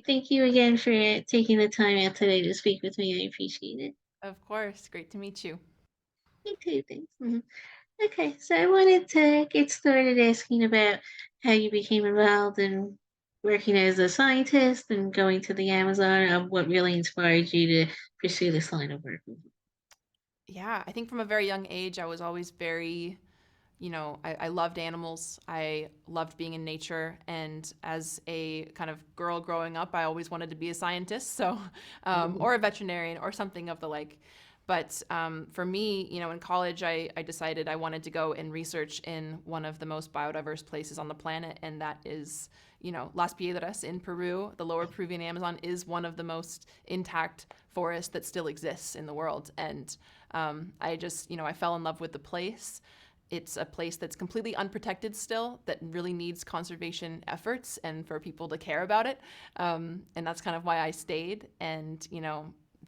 Thank you again for taking the time out today to speak with me. I appreciate it. Of course. Great to meet you. Me too. Thanks. Okay, so I wanted to get started asking about how you became involved in working as a scientist and going to the Amazon. What really inspired you to pursue this line of work? Yeah, I think from a very young age, I was always very, I loved animals. I loved being in nature. And as a kind of girl growing up, I always wanted to be a scientist, or a veterinarian or something of the like. But for me, in college, I decided I wanted to go and research in one of the most biodiverse places on the planet, and that is, Las Piedras in Peru. The lower Peruvian Amazon is one of the most intact forests that still exists in the world. And I just, I fell in love with the place. It's a place that's completely unprotected still, that really needs conservation efforts and for people to care about it. And that's kind of why I stayed and,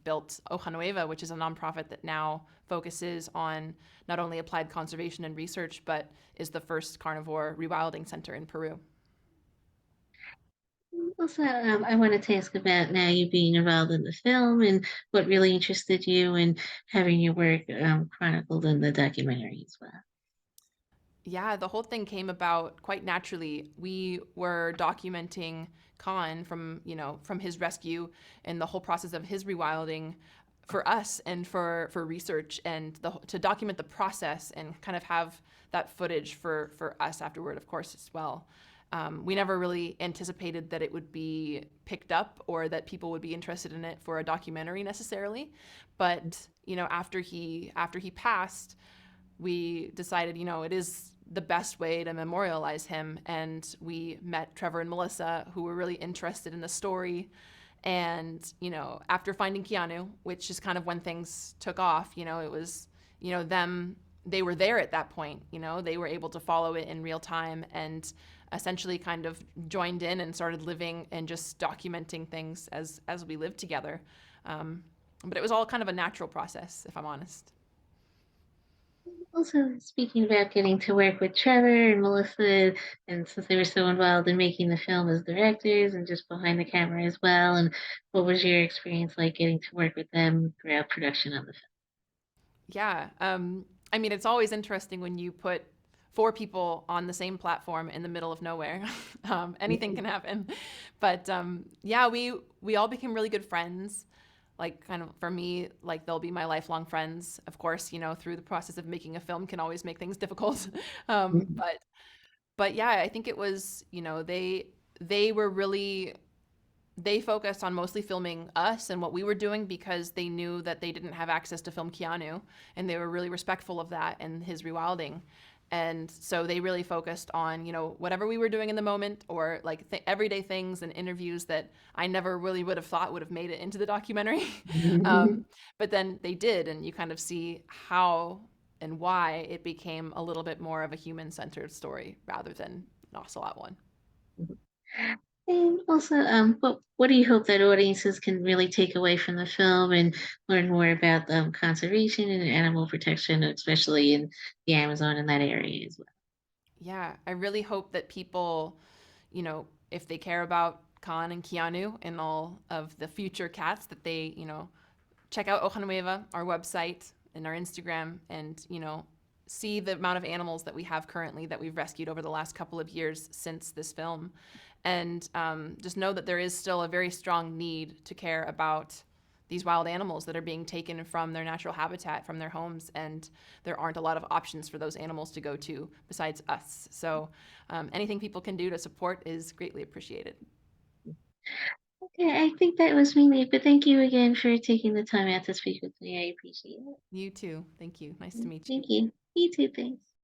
built Hoja Nueva, which is a nonprofit that now focuses on not only applied conservation and research, but is the first carnivore rewilding center in Peru. Also, I wanted to ask about now you being involved in the film and what really interested you in having your work chronicled in the documentary as well. Yeah, the whole thing came about quite naturally. We were documenting Khan from, from his rescue and the whole process of his rewilding for us and for research and to document the process and kind of have that footage for us afterward, of course, as well. We never really anticipated that it would be picked up or that people would be interested in it for a documentary necessarily. But, after he passed, we decided, it is the best way to memorialize him. And we met Trevor and Melissa, who were really interested in the story. And, after finding Keanu, which is kind of when things took off, it was, them, they were there at that point, they were able to follow it in real time and essentially kind of joined in and started living and just documenting things as we lived together. But it was all kind of a natural process, if I'm honest. Also, speaking about getting to work with Trevor and Melissa, and since they were so involved in making the film as directors and just behind the camera as well, and what was your experience like getting to work with them throughout production of the Yeah. I mean, it's always interesting when you put four people on the same platform in the middle of nowhere. Anything film? can happen. But yeah, we all became really good friends. Like, kind of for me, like they'll be my lifelong friends. Of course, through the process of making a film can always make things difficult. um, Mhm. but but yeah, I think it was, they were really, they focused on mostly filming us and what we were doing because they knew that they didn't have access to film Keanu, and they were really respectful of that and his rewilding. And so they really focused on, whatever we were doing in the moment or like everyday things and interviews that I never really would have thought would have made it into the documentary. But then they did, and you kind of see how and why it became a little bit more of a human centered story rather than an ocelot one. And also, what do you hope that audiences can really take away from the film and learn more about conservation and animal protection, especially in the Amazon and that area as well? Yeah, I really hope that people, if they care about Khan and Keanu and all of the future cats, that they, check out Hoja Nueva, our website, and our Instagram, and, see the amount of animals that we have currently that we've rescued over the last couple of years since this film. And just know that there is still a very strong need to care about these wild animals that are being taken from their natural habitat, from their homes, and there aren't a lot of options for those animals to go to besides us. So anything people can do to support is greatly appreciated. Okay, I think that was mainly it, but thank you again for taking the time out to speak with me. I appreciate it. You too. Thank you. Nice to meet you. Thank you. You too, thanks.